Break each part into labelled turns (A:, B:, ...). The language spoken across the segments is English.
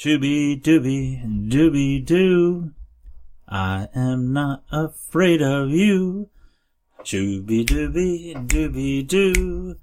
A: Shoo Bee, dooby doo. I am not afraid of you. Shoo Bee, dooby doo.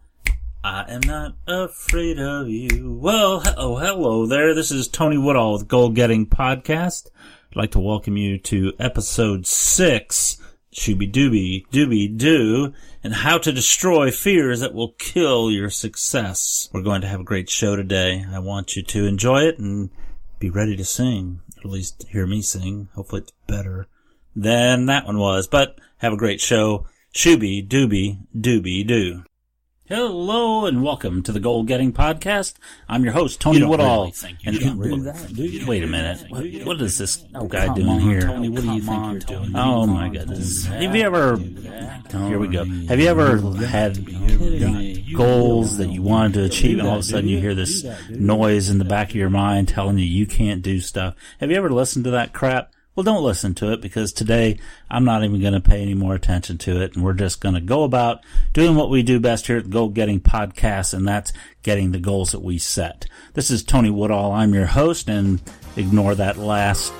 A: I am not afraid of you. Well, hello there. This is Tony Woodall with Goal Getting Podcast. I'd like to welcome you to episode 6, Shoo Bee, dooby doo, and how to destroy fears that will kill your success. We're going to have a great show today. I want you to enjoy it and be ready to sing, or at least hear me sing. Hopefully it's better than that one was, but have a great show. Shoo Bee, dooby doo. Hello and welcome to the Goal Getting Podcast. I'm your host, Tony Woodall.
B: Really think you can do that, do you?
A: Wait a minute. What is this guy doing here?
B: Tony, what do you think you're doing?
A: Oh my goodness. Have you ever, here we go. Have you ever had goals that you wanted to achieve and all of a sudden you hear this noise in the back of your mind telling you can't do stuff? Have you ever listened to that crap? Well, don't listen to it, because today I'm not even going to pay any more attention to it, and we're just going to go about doing what we do best here at the Goal Getting Podcast, and that's getting the goals that we set. This is Tony Woodall. I'm your host, and ignore that last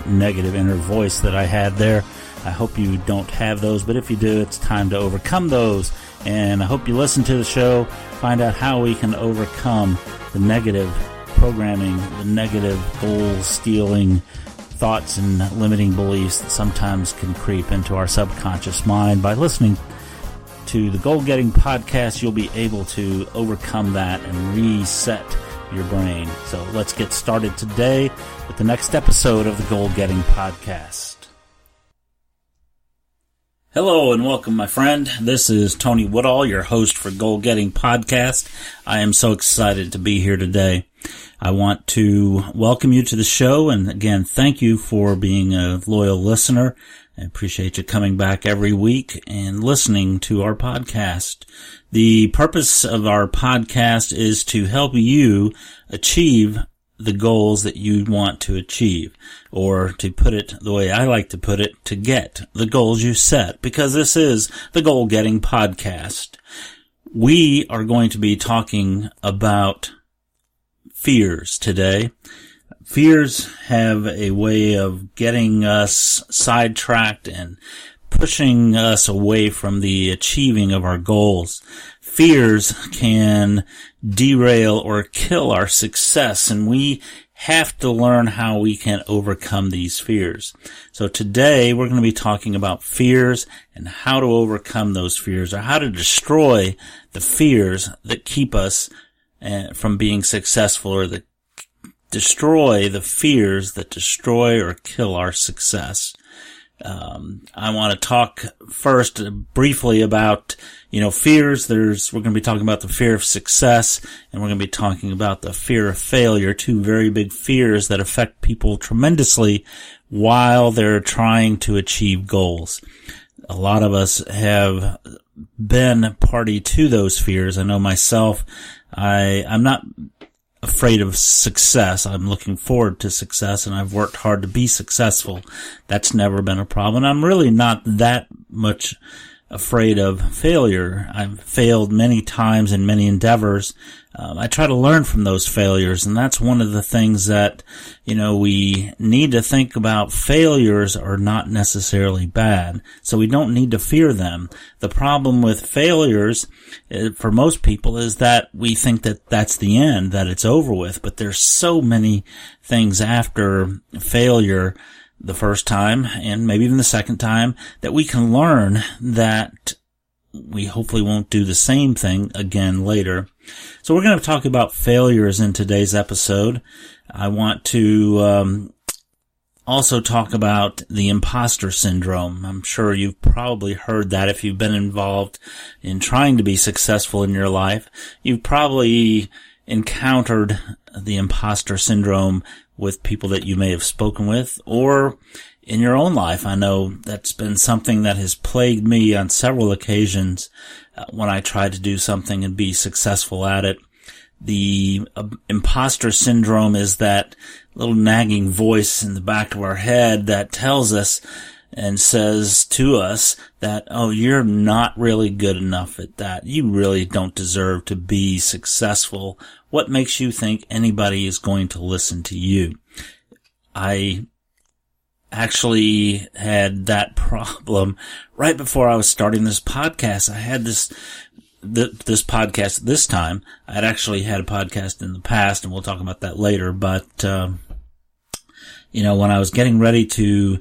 A: negative inner voice that I had there. I hope you don't have those, but if you do, it's time to overcome those, and I hope you listen to the show, find out how we can overcome the negative programming, the negative goal-stealing thoughts and limiting beliefs that sometimes can creep into our subconscious mind. By listening to the Goal Getting Podcast, you'll be able to overcome that and reset your brain. So let's get started today with the next episode of the Goal Getting Podcast. Hello and welcome, my friend. This is Tony Woodall, your host for Goal Getting Podcast. I am so excited to be here today. I want to welcome you to the show, and again, thank you for being a loyal listener. I appreciate you coming back every week and listening to our podcast. The purpose of our podcast is to help you achieve the goals that you want to achieve, or to put it the way I like to put it, to get the goals you set, because this is the Goal Getting Podcast. We are going to be talking about fears today. Fears have a way of getting us sidetracked and pushing us away from the achieving of our goals. Fears can derail or kill our success, and we have to learn how we can overcome these fears. So today we're going to be talking about fears and how to overcome those fears, or how to destroy the fears that keep us from being successful, or that destroy the fears that destroy or kill our success. I want to talk first briefly about, fears. We're going to be talking about the fear of success, and we're going to be talking about the fear of failure, two very big fears that affect people tremendously while they're trying to achieve goals. A lot of us have been party to those fears. I know myself, I'm not afraid of success. I'm looking forward to success, and I've worked hard to be successful. That's never been a problem. I'm really not that much afraid of failure. I've failed many times in many endeavors. I try to learn from those failures, and that's one of the things that, we need to think about. Failures are not necessarily bad, so we don't need to fear them. The problem with failures, for most people, is that we think that that's the end, that it's over with, but there's so many things after failure the first time, and maybe even the second time, that we can learn that we hopefully won't do the same thing again later. So we're going to talk about failures in today's episode. I want to also talk about the imposter syndrome. I'm sure you've probably heard that if you've been involved in trying to be successful in your life. You've probably encountered the imposter syndrome with people that you may have spoken with, or in your own life. I know that's been something that has plagued me on several occasions when I try to do something and be successful at it. The imposter syndrome is that little nagging voice in the back of our head that tells us, and says to us that, oh, you're not really good enough at that. You really don't deserve to be successful. What makes you think anybody is going to listen to you? I actually had that problem right before I was starting this podcast. I had this podcast this time. I had actually had a podcast in the past, and we'll talk about that later. But, when I was getting ready to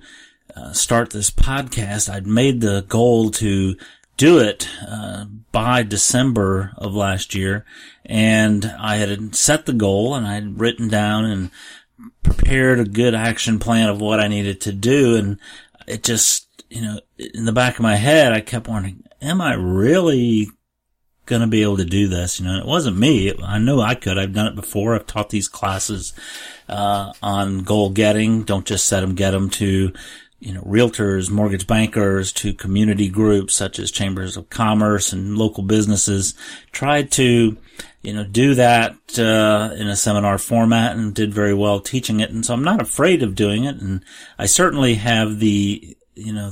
A: start this podcast, I'd made the goal to do it by December of last year, and I had set the goal, and I had written down and prepared a good action plan of what I needed to do, and it just, in the back of my head, I kept wondering, am I really going to be able to do this? It wasn't me. I know I could. I've done it before. I've taught these classes on goal getting. Don't just set them, get them to realtors, mortgage bankers, to community groups such as chambers of commerce and local businesses. Tried to, do that in a seminar format, and did very well teaching it. And so I'm not afraid of doing it. And I certainly have the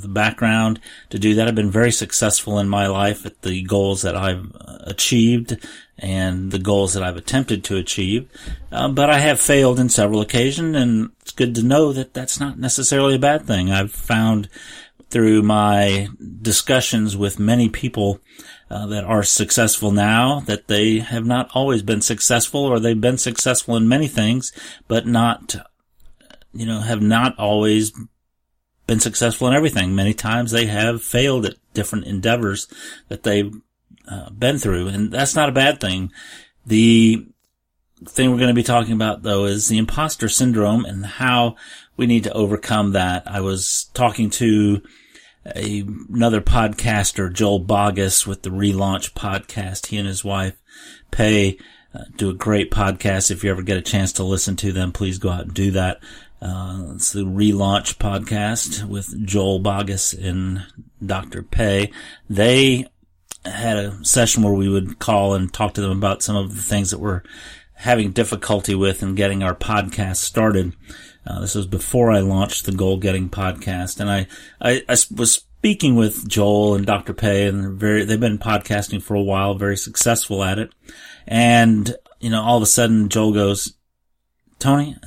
A: background to do that. I've been very successful in my life at the goals that I've achieved and the goals that I've attempted to achieve. But I have failed in several occasions, and it's good to know that that's not necessarily a bad thing. I've found through my discussions with many people that are successful now that they have not always been successful, or they've been successful in many things, but not, have not always been successful in everything. Many times they have failed at different endeavors that they've been through, and that's not a bad thing. The thing we're going to be talking about, though, is the imposter syndrome and how we need to overcome that. I was talking to another podcaster, Joel Boggess, with the Relaunch podcast. He and his wife, Pay, do a great podcast. If you ever get a chance to listen to them, please go out and do that. It's the Relaunch podcast with Joel Boggess and Dr. Pay. They had a session where we would call and talk to them about some of the things that we're having difficulty with in getting our podcast started. This was before I launched the Goal Getting podcast, and I was speaking with Joel and Dr. Pay, and they've been podcasting for a while, very successful at it. And, all of a sudden Joel goes, Tony,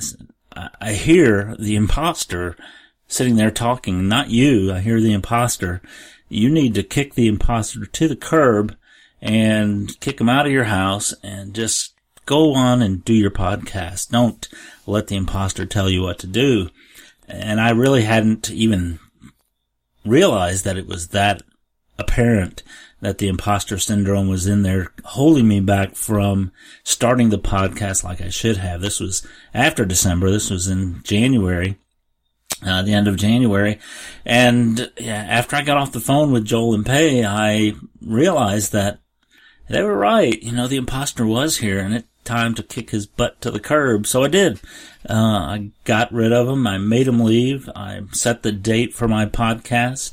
A: I hear the imposter sitting there talking, not you. I hear the imposter. You need to kick the imposter to the curb and kick him out of your house and just go on and do your podcast. Don't let the imposter tell you what to do. And I really hadn't even realized that it was that apparent that the imposter syndrome was in there, holding me back from starting the podcast like I should have. This was after December. This was in January, the end of January. And after I got off the phone with Joel and Pay, I realized that they were right. The imposter was here, and it's time to kick his butt to the curb. So I did. I got rid of him. I made him leave. I set the date for my podcast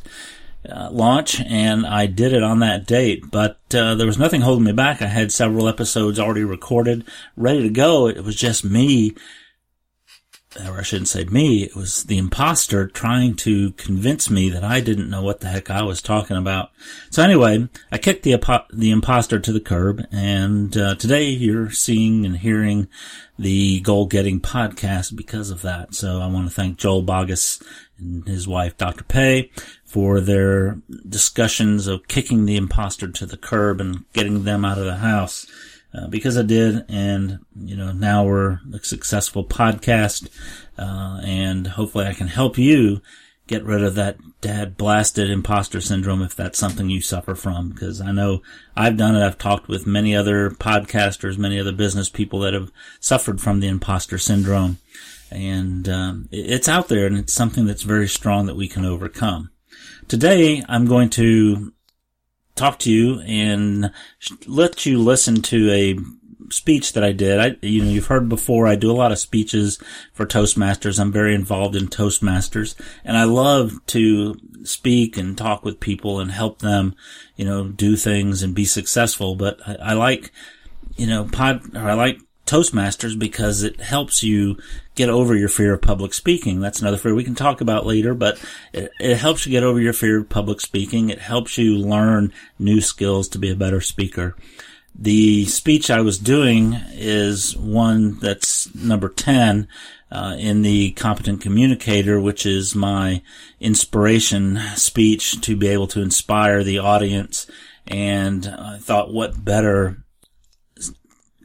A: launch, and I did it on that date. But there was nothing holding me back. I had several episodes already recorded, ready to go. It was just me, or I shouldn't say me, it was the imposter trying to convince me that I didn't know what the heck I was talking about. So anyway, I kicked the imposter to the curb, and today you're seeing and hearing the Goal Getting podcast because of that. So I want to thank Joel Boggess and his wife, Dr. Pay, for their discussions of kicking the imposter to the curb and getting them out of the house. Because I did, and, now we're a successful podcast, and hopefully I can help you get rid of that dad-blasted imposter syndrome if that's something you suffer from, because I know I've done it. I've talked with many other podcasters, many other business people that have suffered from the imposter syndrome, and it's out there, and it's something that's very strong that we can overcome. Today, I'm going to talk to you and let you listen to a speech that I did. You've heard before, I do a lot of speeches for Toastmasters. I'm very involved in Toastmasters, and I love to speak and talk with people and help them, do things and be successful. But I like, I like Toastmasters because it helps you get over your fear of public speaking. That's another fear we can talk about later, but it helps you get over your fear of public speaking. It helps you learn new skills to be a better speaker. The speech I was doing is one that's number 10 in the Competent Communicator, which is my inspiration speech to be able to inspire the audience. And I thought, what better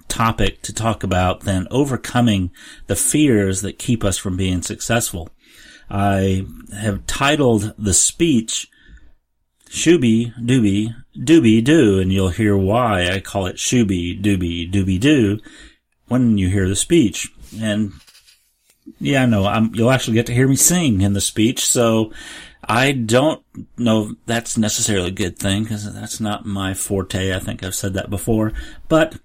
A: topic to talk about than overcoming the fears that keep us from being successful. I have titled the speech Shoo Bee, Doobie Doo, and you'll hear why I call it Shoo Bee, Doobie Doo when you hear the speech. And yeah, no, you'll actually get to hear me sing in the speech, so I don't know if that's necessarily a good thing because that's not my forte. I think I've said that before, but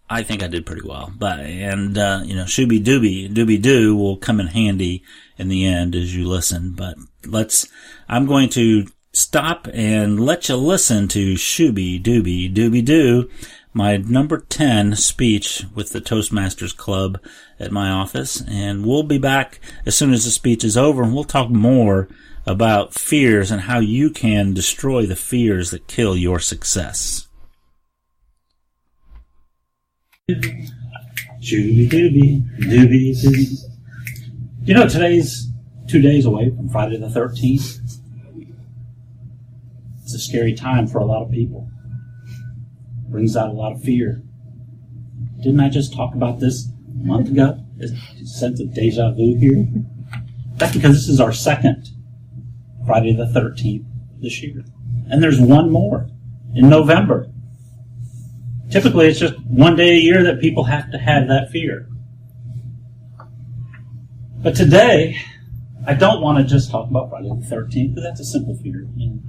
A: I think I did pretty well. Shoo Bee, Doobie Doo will come in handy in the end as you listen. But I'm going to stop and let you listen to Shoo Bee, Doobie Doo, my number 10 speech with the Toastmasters Club at my office. And we'll be back as soon as the speech is over, and we'll talk more about fears and how you can destroy the fears that kill your success. Shoo Bee, Doobie Doo. You know, today's 2 days away from Friday the 13th. It's a scary time for a lot of people. It brings out a lot of fear. Didn't I just talk about this a month ago? Is a sense of deja vu here? That's because this is our second Friday the 13th this year. And there's one more in November. Typically, it's just one day a year that people have to have that fear. But today, I don't want to just talk about Friday the 13th, because that's a simple fear. It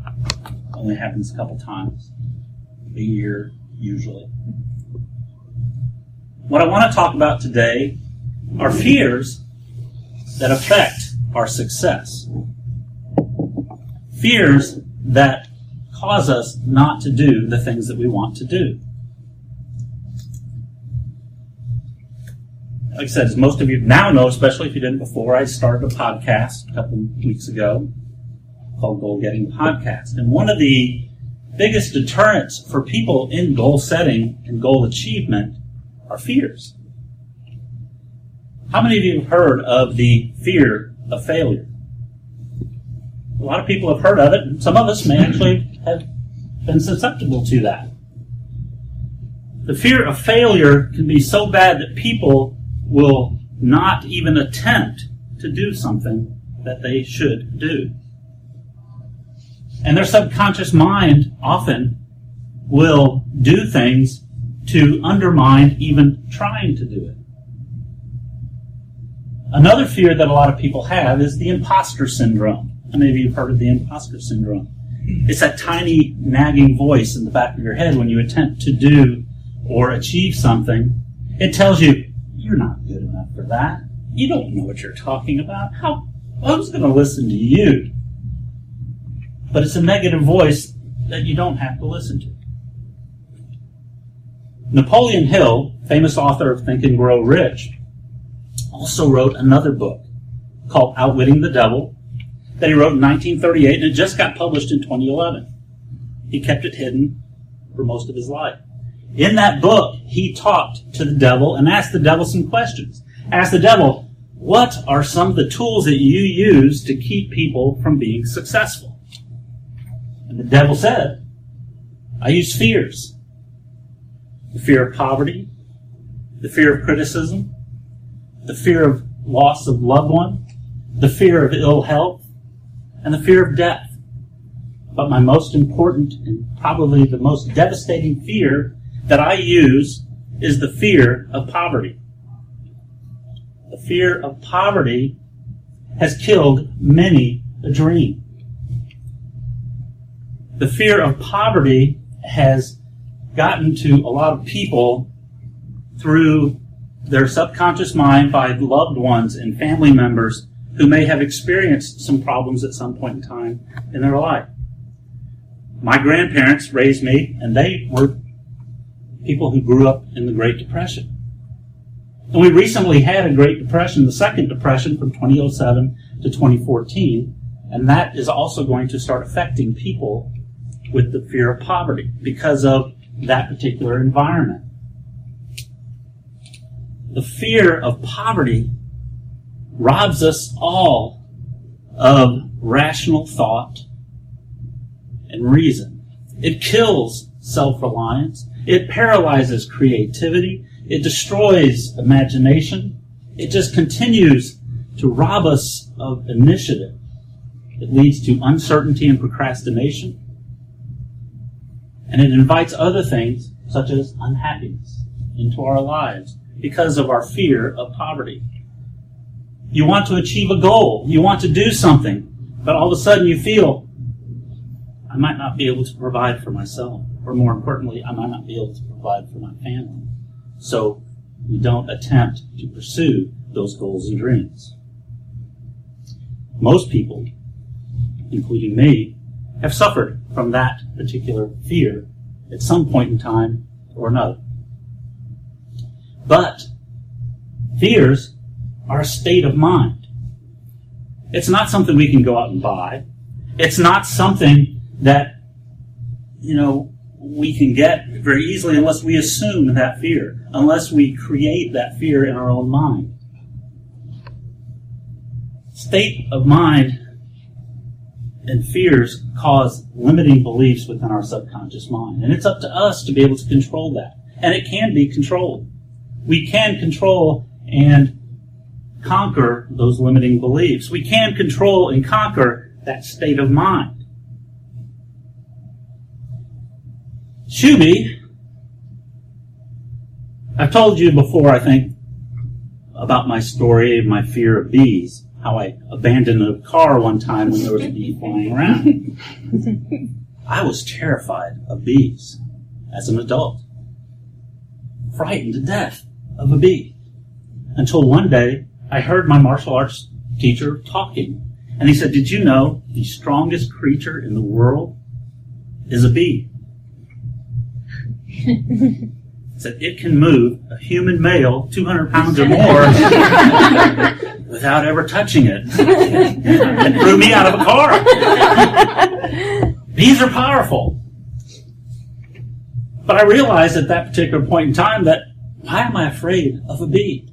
A: only happens a couple times a year, usually. What I want to talk about today are fears that affect our success. Fears that cause us not to do the things that we want to do. Like I said, as most of you now know, especially if you didn't before, I started a podcast a couple of weeks ago called Goal Getting Podcast. And one of the biggest deterrents for people in goal setting and goal achievement are fears. How many of you have heard of the fear of failure? A lot of people have heard of it, and some of us may actually have been susceptible to that. The fear of failure can be so bad that people will not even attempt to do something that they should do. And their subconscious mind often will do things to undermine even trying to do it. Another fear that a lot of people have is the imposter syndrome. How many of you have heard of the imposter syndrome? It's that tiny nagging voice in the back of your head when you attempt to do or achieve something. It tells you, you're not good enough for that. You don't know what you're talking about. Who's going to listen to you? But it's a negative voice that you don't have to listen to. Napoleon Hill, famous author of Think and Grow Rich, also wrote another book called Outwitting the Devil that he wrote in 1938, and it just got published in 2011. He kept it hidden for most of his life. In that book, he talked to the devil and asked the devil some questions. Asked the devil, what are some of the tools that you use to keep people from being successful? And the devil said, I use fears. The fear of poverty, the fear of criticism, the fear of loss of loved one, the fear of ill health, and the fear of death. But my most important and probably the most devastating fear that I use is the fear of poverty. The fear of poverty has killed many a dream. The fear of poverty has gotten to a lot of people through their subconscious mind by loved ones and family members who may have experienced some problems at some point in time in their life. My grandparents raised me, and they were people who grew up in the Great Depression. And we recently had a Great Depression, the Second Depression from 2007 to 2014, and that is also going to start affecting people with the fear of poverty because of that particular environment. The fear of poverty robs us all of rational thought and reason. It kills self-reliance. It paralyzes creativity. It destroys imagination. It just continues to rob us of initiative. It leads to uncertainty and procrastination. And it invites other things, such as unhappiness, into our lives because of our fear of poverty. You want to achieve a goal. You want to do something. But all of a sudden you feel, I might not be able to provide for myself. Or more importantly, I might not be able to provide for my family. So we don't attempt to pursue those goals and dreams. Most people, including me, have suffered from that particular fear at some point in time or another. But fears are a state of mind. It's not something we can go out and buy. It's not something that, we can get very easily unless we assume that fear, unless we create that fear in our own mind. State of mind and fears cause limiting beliefs within our subconscious mind. And it's up to us to be able to control that. And it can be controlled. We can control and conquer those limiting beliefs. We can control and conquer that state of mind. Shoo Bee, I've told you before, I think, about my story of my fear of bees, how I abandoned a car one time when there was a bee flying around. I was terrified of bees as an adult, frightened to death of a bee, until one day I heard my martial arts teacher talking, and he said, "Did you know the strongest creature in the world is a bee?" He said, "It can move a human male 200 pounds or more without ever touching it." It threw me out of a car. Bees are powerful. But I realized at that particular point in time that, why am I afraid of a bee?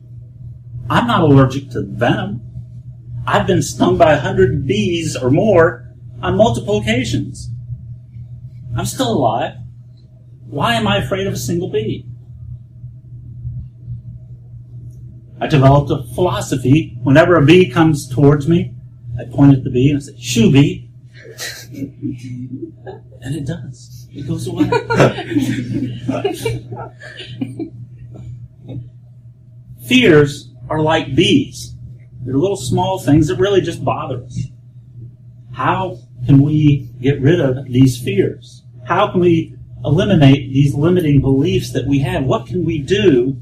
A: I'm not allergic to venom. I've been stung by 100 bees or more on multiple occasions. I'm still alive. Why am I afraid of a single bee? I developed a philosophy. Whenever a bee comes towards me, I point at the bee and I say, "Shoo Bee." And it does. It goes away. Fears are like bees. They're little small things that really just bother us. How can we get rid of these fears? How can we eliminate these limiting beliefs that we have? What can we do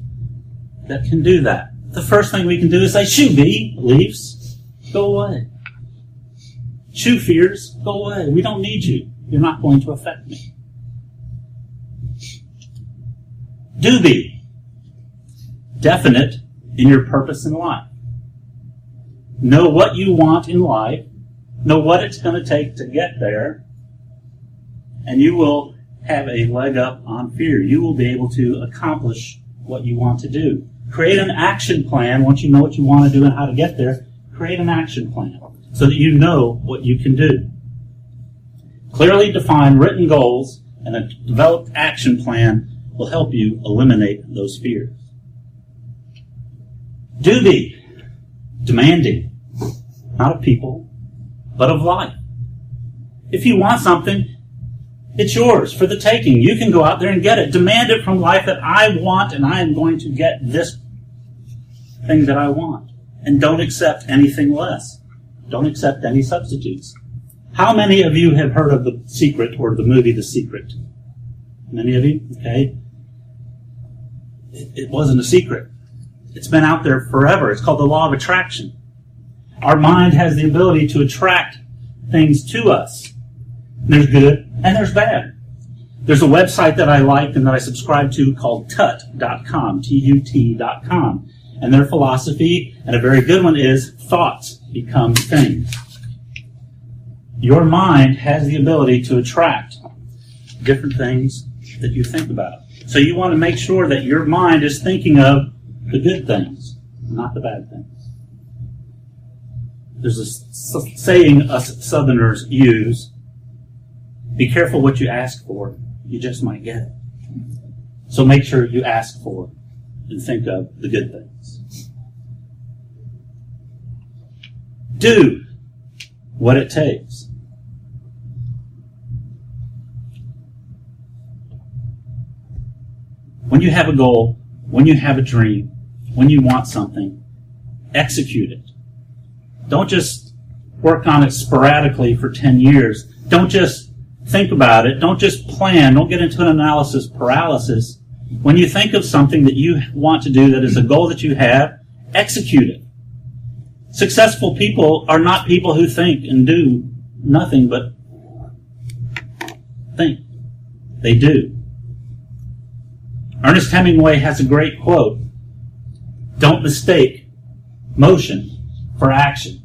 A: that can do that? The first thing we can do is say, "Shoo Bee, beliefs, go away. Shoo fears, go away. We don't need you. You're not going to affect me." Do be definite in your purpose in life. Know what you want in life. Know what it's going to take to get there. And you will have a leg up on fear. You will be able to accomplish what you want to do. Create an action plan. Once you know what you want to do and how to get there, create an action plan so that you know what you can do. Clearly defined written goals and a developed action plan will help you eliminate those fears. Do be demanding, not of people, but of life. If you want something, it's yours for the taking. You can go out there and get it. Demand it from life that I want, and I am going to get this thing that I want. And don't accept anything less. Don't accept any substitutes. How many of you have heard of The Secret or the movie The Secret? Many of you? Okay. It wasn't a secret. It's been out there forever. It's called the law of attraction. Our mind has the ability to attract things to us. There's good and there's bad. There's a website that I like and that I subscribe to called tut.com, Tut.com. And their philosophy, and a very good one, is thoughts become things. Your mind has the ability to attract different things that you think about. So you want to make sure that your mind is thinking of the good things, not the bad things. There's a saying us Southerners use: be careful what you ask for, you just might get it. So make sure you ask for and think of the good things. Do what it takes. When you have a goal, when you have a dream, when you want something, execute it. Don't just work on it sporadically for 10 years. Don't just think about it. Don't just plan. Don't get into an analysis paralysis. When you think of something that you want to do that is a goal that you have, execute it. Successful people are not people who think and do nothing but think. They do. Ernest Hemingway has a great quote: don't mistake motion for action.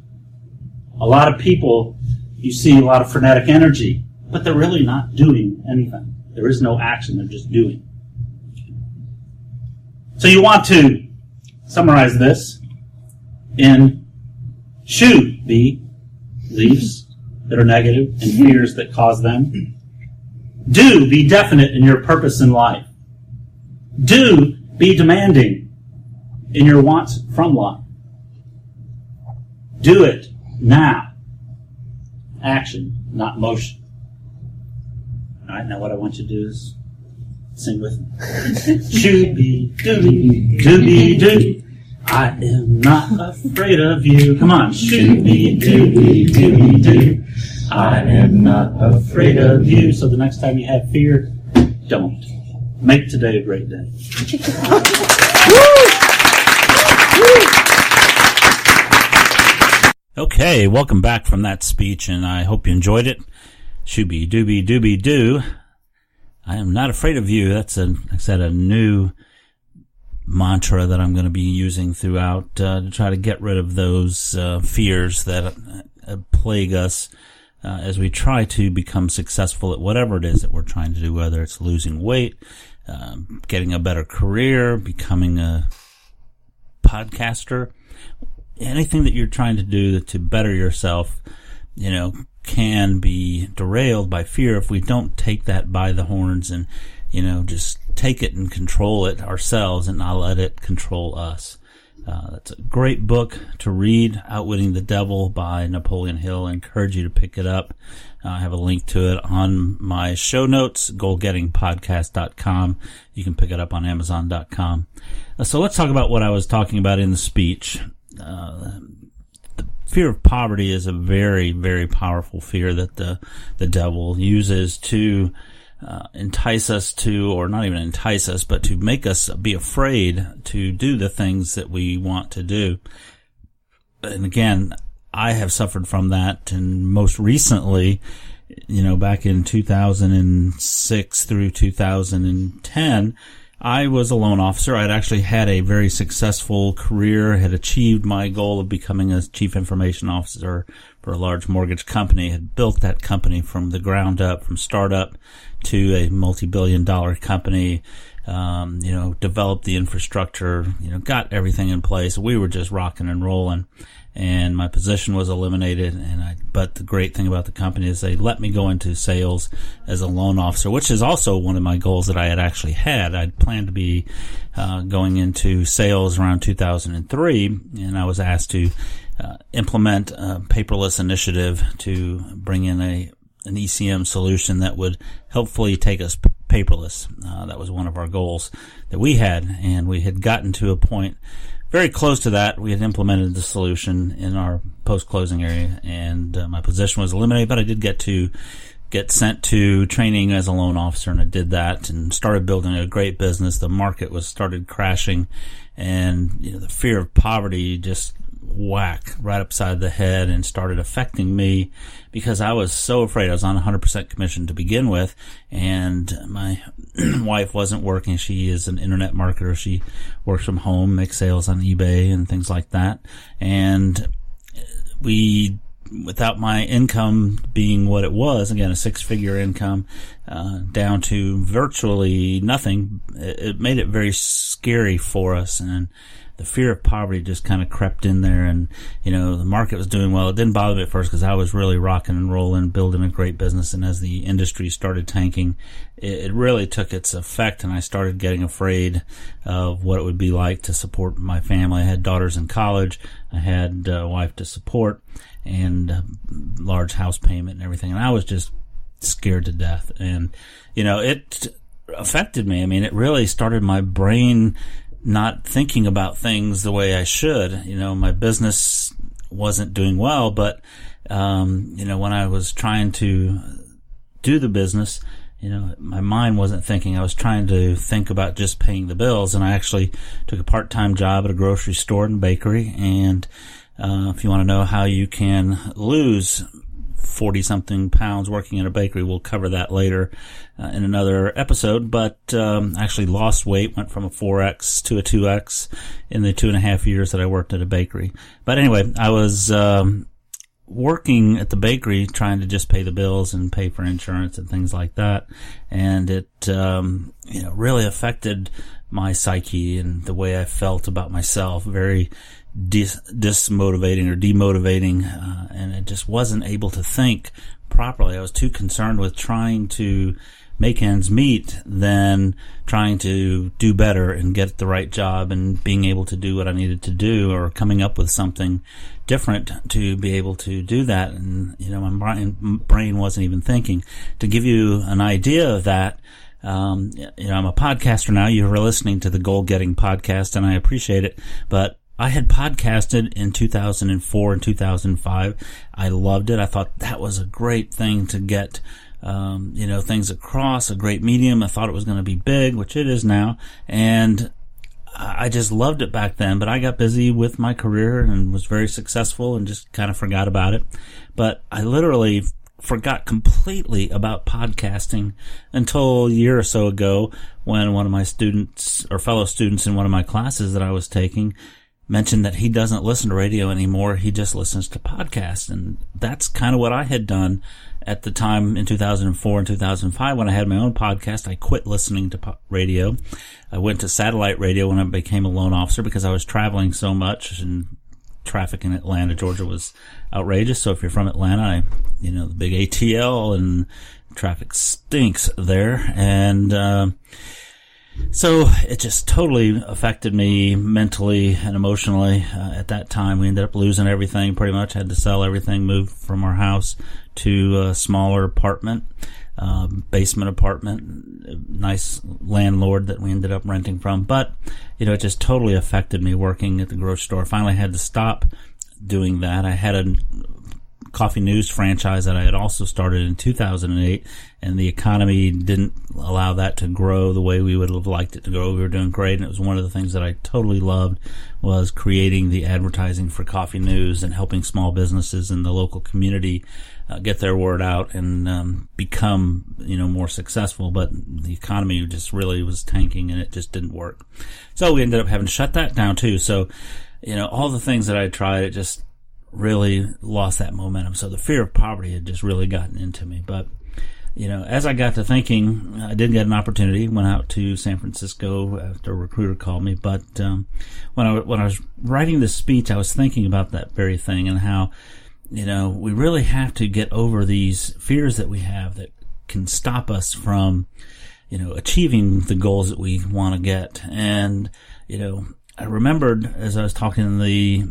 A: A lot of people, you see a lot of frenetic energy, but they're really not doing anything. There is no action, they're just doing. So you want to summarize this in Shoo Bee, beliefs that are negative and fears that cause them. Do be definite in your purpose in life. Do be demanding in your wants from life. Do it now. Action, not motion. All right, now what I want you to do is sing with me. Shoo Bee, doo-bee, doo-bee, doo. I am not afraid of you. Come on. Shoo Bee, doo-bee, doo-bee, doo. I am not afraid of you. So the next time you have fear, don't. Make today a great day. Okay, welcome back from that speech, and I hope you enjoyed it. Shoo Bee, doo-bee, doo-bee, doo. I am not afraid of you. That's, like I said, a new mantra that I'm going to be using throughout to try to get rid of those fears that plague us as we try to become successful at whatever it is that we're trying to do, whether it's losing weight, getting a better career, becoming a podcaster, anything that you're trying to do to better yourself, can be derailed by fear if we don't take that by the horns and, just take it and control it ourselves and not let it control us. That's a great book to read, Outwitting the Devil by Napoleon Hill. I encourage you to pick it up. I have a link to it on my show notes, goalgettingpodcast.com. You can pick it up on amazon.com. So let's talk about what I was talking about in the speech. The fear of poverty is a very, very powerful fear that the devil uses to entice us to, or not even entice us, but to make us be afraid to do the things that we want to do. And again, I have suffered from that, and most recently, back in 2006 through 2010, I was a loan officer. I'd actually had a very successful career, had achieved my goal of becoming a chief information officer for a large mortgage company, had built that company from the ground up, from startup to a multi-billion-dollar company, developed the infrastructure, got everything in place. We were just rocking and rolling, and my position was eliminated. But the great thing about the company is they let me go into sales as a loan officer, which is also one of my goals that I had actually had. I'd planned to be going into sales around 2003, and I was asked to implement a paperless initiative to bring in an ECM solution that would hopefully take us paperless. That was one of our goals that we had, and we had gotten to a point very close to that. We had implemented the solution in our post-closing area, and my position was eliminated, but I did get sent to training as a loan officer, and I did that and started building a great business. The market started crashing, and the fear of poverty just whack right upside the head and started affecting me because I was so afraid. I was on 100% commission to begin with, and my wife wasn't working. She is an internet marketer. She works from home, makes sales on eBay and things like that. And without my income being what it was, again, a 6-figure income, down to virtually nothing, it made it very scary for us. And the fear of poverty just kind of crept in there. And, the market was doing well. It didn't bother me at first because I was really rocking and rolling, building a great business. And as the industry started tanking, it really took its effect. And I started getting afraid of what it would be like to support my family. I had daughters in college. I had a wife to support and a large house payment and everything. And I was just scared to death. And, it affected me. I mean, it really started my brain not thinking about things the way I should. My business wasn't doing well, but, when I was trying to do the business, my mind wasn't thinking. I was trying to think about just paying the bills. And I actually took a part-time job at a grocery store and bakery. And, if you want to know how you can lose 40-something pounds working in a bakery, we'll cover that later in another episode. But actually lost weight, went from a 4X to a 2X in the 2.5 years that I worked at a bakery. But anyway, I was working at the bakery trying to just pay the bills and pay for insurance and things like that. And it really affected my psyche and the way I felt about myself. Very dismotivating or demotivating, and I just wasn't able to think properly. I was too concerned with trying to make ends meet than trying to do better and get the right job and being able to do what I needed to do, or coming up with something different to be able to do that. And my brain wasn't even thinking. To give you an idea of that, I'm a podcaster now. You're listening to the Goal Getting Podcast, and I appreciate it, but I had podcasted in 2004 and 2005. I loved it. I thought that was a great thing to get, things across, a great medium. I thought it was going to be big, which it is now. And I just loved it back then, but I got busy with my career and was very successful and just kind of forgot about it. But I literally forgot completely about podcasting until a year or so ago when one of my students or fellow students in one of my classes that I was taking mentioned that he doesn't listen to radio anymore. He just listens to podcasts. And that's kind of what I had done at the time in 2004 and 2005 when I had my own podcast. I quit listening to radio. I went to satellite radio when I became a loan officer because I was traveling so much, and traffic in Atlanta, Georgia was outrageous. So if you're from Atlanta, the big ATL and traffic stinks there. And, so it just totally affected me mentally and emotionally. At that time, we ended up losing everything pretty much. Had to sell everything, move from our house to a smaller apartment, basement apartment, nice landlord that we ended up renting from. But, it just totally affected me working at the grocery store. Finally, I had to stop doing that. I had a coffee news franchise that I had also started in 2008, and the economy didn't allow that to grow the way we would have liked it to grow. We were doing great, and it was one of the things that I totally loved was creating the advertising for coffee news and helping small businesses in the local community get their word out and become more successful. But the economy just really was tanking, and it just didn't work. So we ended up having to shut that down too. So all the things that I tried, it just really lost that momentum. So the fear of poverty had just really gotten into me. But, as I got to thinking, I did get an opportunity, went out to San Francisco after a recruiter called me. But when I was writing this speech, I was thinking about that very thing and how, we really have to get over these fears that we have that can stop us from, achieving the goals that we want to get. And, I remembered as I was talking in the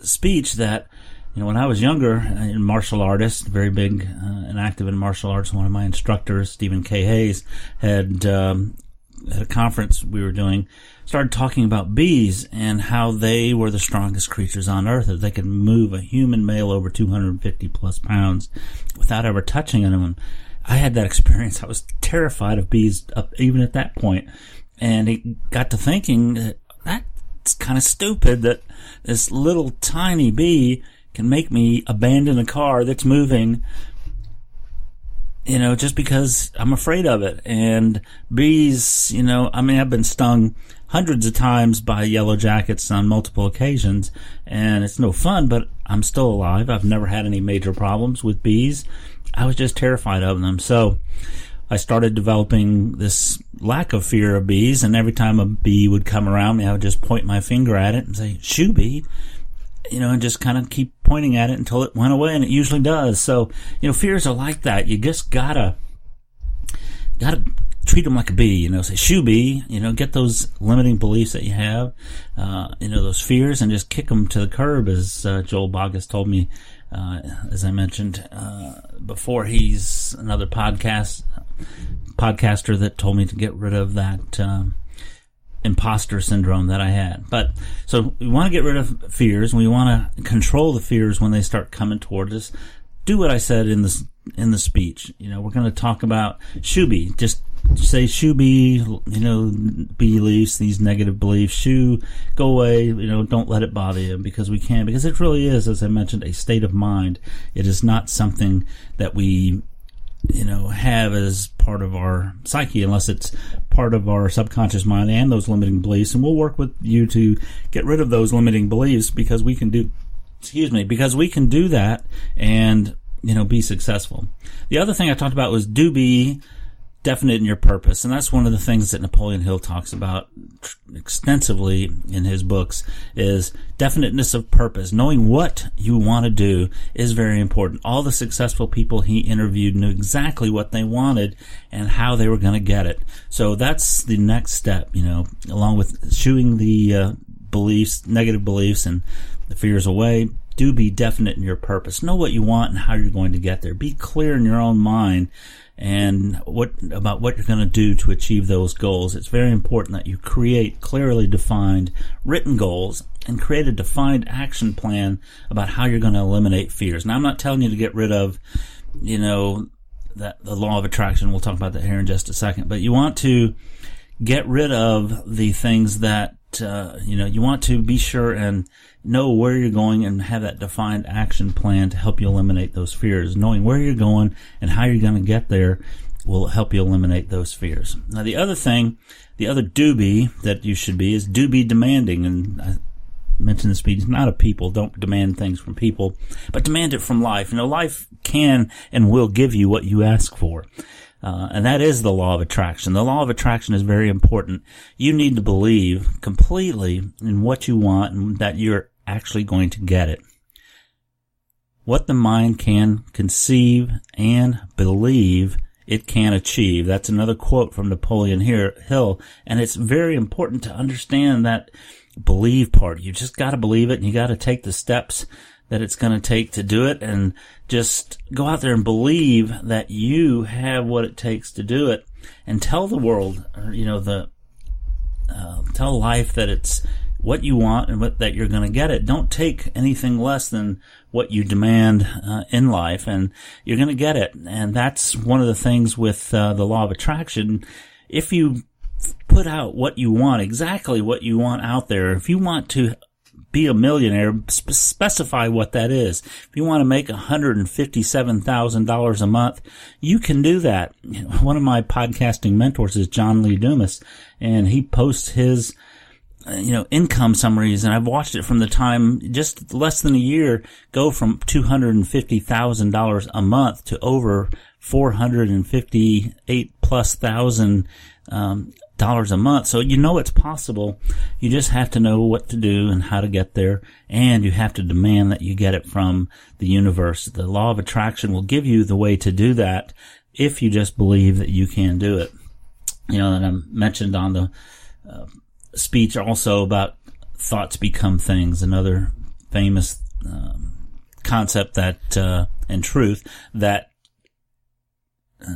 A: speech that, when I was younger, a martial artist, very big and active in martial arts, one of my instructors, Stephen K. Hayes, had at a conference we were doing, started talking about bees and how they were the strongest creatures on earth, that they could move a human male over 250 plus pounds without ever touching them. And I had that experience. I was terrified of bees even at that point. And it got to thinking that that's kind of stupid that this little tiny bee can make me abandon a car that's moving, just because I'm afraid of it. And bees, I've been stung hundreds of times by yellow jackets on multiple occasions, and it's no fun, but I'm still alive. I've never had any major problems with bees. I was just terrified of them. So I started developing this lack of fear of bees, and every time a bee would come around me, I would just point my finger at it and say, "Shoo Bee," and just kind of keep pointing at it until it went away, and it usually does. So, fears are like that. You just gotta treat them like a bee, say, "Shoo Bee," get those limiting beliefs that you have, those fears, and just kick them to the curb, as Joel Boggess told me, as I mentioned before. He's another podcaster that told me to get rid of that imposter syndrome that I had. But so we want to get rid of fears. We want to control the fears when they start coming towards us. Do what I said in the speech. We're going to talk about Shoo Bee. Just say, "Shoo Bee," beliefs, these negative beliefs. Shoo, go away. Don't let it bother you, because we can. Because it really is, as I mentioned, a state of mind. It is not something that we have as part of our psyche, unless it's part of our subconscious mind and those limiting beliefs. And we'll work with you to get rid of those limiting beliefs, because we can do that and, be successful. The other thing I talked about was be definite in your purpose. And that's one of the things that Napoleon Hill talks about extensively in his books, is definiteness of purpose. Knowing what you want to do is very important. All the successful people he interviewed knew exactly what they wanted and how they were going to get it. So that's the next step, along with shooing the negative beliefs and the fears away. Do be definite in your purpose. Know what you want and how you're going to get there. Be clear in your own mind and about what you're going to do to achieve those goals. It's very important that you create clearly defined written goals and create a defined action plan about how you're going to eliminate fears. Now, I'm not telling you to get rid of, that the law of attraction. We'll talk about that here in just a second. But you want to get rid of the things that you want to be sure and know where you're going and have that defined action plan to help you eliminate those fears. Knowing where you're going and how you're going to get there will help you eliminate those fears. Now, the other do-be that you should be is do-be demanding. And I mentioned this speech, not of people. Don't demand things from people, but demand it from life. Life can and will give you what you ask for. And that is the law of attraction. The law of attraction is very important. You need to believe completely in what you want and that you're actually going to get it. What the mind can conceive and believe, it can achieve. That's another quote from Napoleon Hill. And it's very important to understand that believe part. You just got to believe it, and you got to take the steps that it's going to take to do it, and just go out there and believe that you have what it takes to do it, and tell the world, tell life that it's what you want and that you're going to get it. Don't take anything less than what you demand in life, and you're going to get it. And that's one of the things with the law of attraction. If you put out what you want, exactly what you want out there, if you want to be a millionaire, specify what that is. If you want to make $157,000 a month, you can do that. One of my podcasting mentors is John Lee Dumas, and he posts his income summaries, and I've watched it from the time, just less than a year, go from $250,000 a month to over $458,000+ dollars a month. So it's possible. You just have to know what to do and how to get there, and you have to demand that you get it from the universe. The law of attraction will give you the way to do that if you just believe that you can do it. And I mentioned on the speech also about thoughts become things, another famous concept that and truth that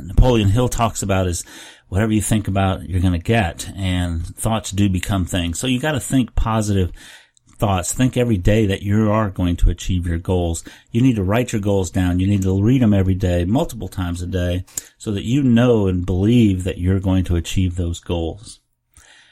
A: Napoleon Hill talks about is whatever you think about, you're going to get, and thoughts do become things. So you got to think positive thoughts. Think every day that you are going to achieve your goals. You need to write your goals down. You need to read them every day, multiple times a day, so that you know and believe that you're going to achieve those goals.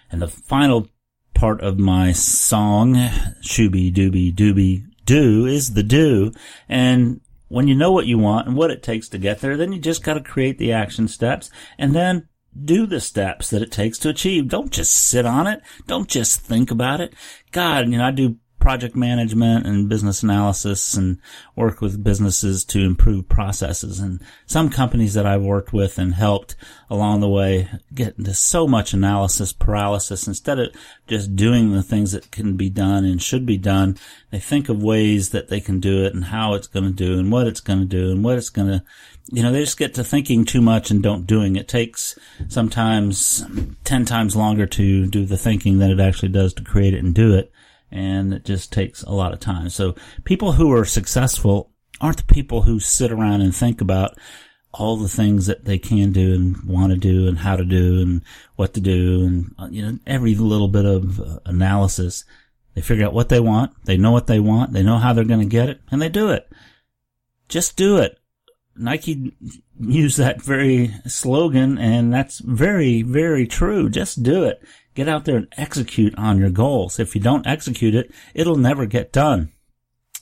A: And the final part of my song, Shoo Bee, Doobie, Doobie, do is the do. And when you know what you want and what it takes to get there, then you just got to create the action steps and then do the steps that it takes to achieve. Don't just sit on it. Don't just think about it. God, I do project management and business analysis and work with businesses to improve processes. And some companies that I've worked with and helped along the way get into so much analysis paralysis. Instead of just doing the things that can be done and should be done, they think of ways that they can do it and how it's going to do and what it's going to do and what it's going to, they just get to thinking too much and don't doing. It takes sometimes 10 times longer to do the thinking than it actually does to create it and do it. And it just takes a lot of time. So people who are successful aren't the people who sit around and think about all the things that they can do and want to do and how to do and what to do and, every little bit of analysis. They figure out what they want. They know what they want. They know how they're going to get it, and they do it. Just do it. Nike used that very slogan, and that's very, very true. Just do it. Get out there and execute on your goals. If you don't execute it, it'll never get done.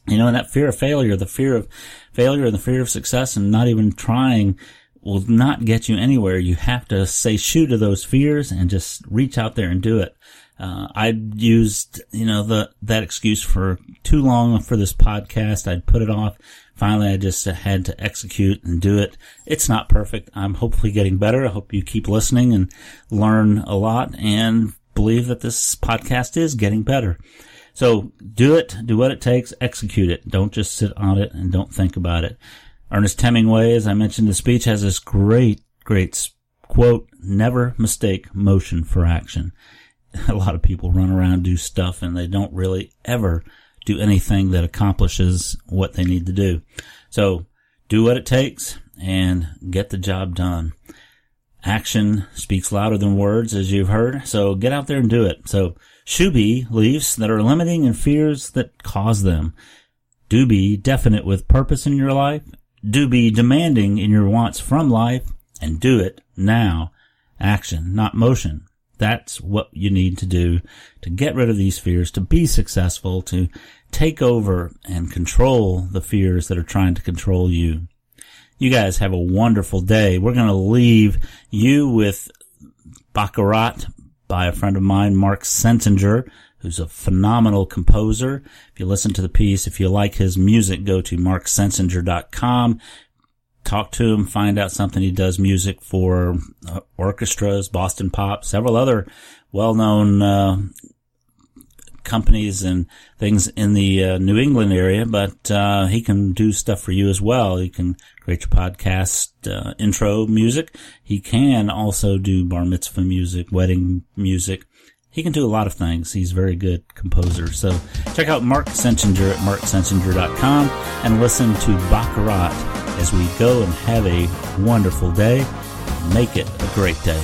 A: And that fear of failure, the fear of failure and the fear of success and not even trying will not get you anywhere. You have to say shoo to those fears and just reach out there and do it. I used, that excuse for too long for this podcast. I'd put it off. Finally, I just had to execute and do it. It's not perfect. I'm hopefully getting better. I hope you keep listening and learn a lot and believe that this podcast is getting better. So do it. Do what it takes. Execute it. Don't just sit on it and don't think about it. Ernest Hemingway, as I mentioned in the speech, has this great quote, never mistake motion for action. A lot of people run around, do stuff, and they don't really ever do anything that accomplishes what they need to do. So do what it takes and get the job done. Action speaks louder than words, as you've heard. So get out there and do it. So Shoo Bee beliefs that are limiting and fears that cause them. Do be definite with purpose in your life. Do be demanding in your wants from life, and do it now. Action, not motion. That's what you need to do to get rid of these fears, to be successful, to take over and control the fears that are trying to control you. You guys have a wonderful day. We're going to leave you with Baccarat by a friend of mine, Mark Sensinger, who's a phenomenal composer. If you listen to the piece, if you like his music, go to marksensinger.com. Talk to him, find out something. He does music for orchestras, Boston Pop, several other well-known companies and things in the New England area, but he can do stuff for you as well. He can create your podcast intro music. He can also do bar mitzvah music, wedding music. He can do a lot of things. He's a very good composer. So check out Mark Sensinger at marksensinger.com and listen to Baccarat as we go and have a wonderful day. Make it a great day.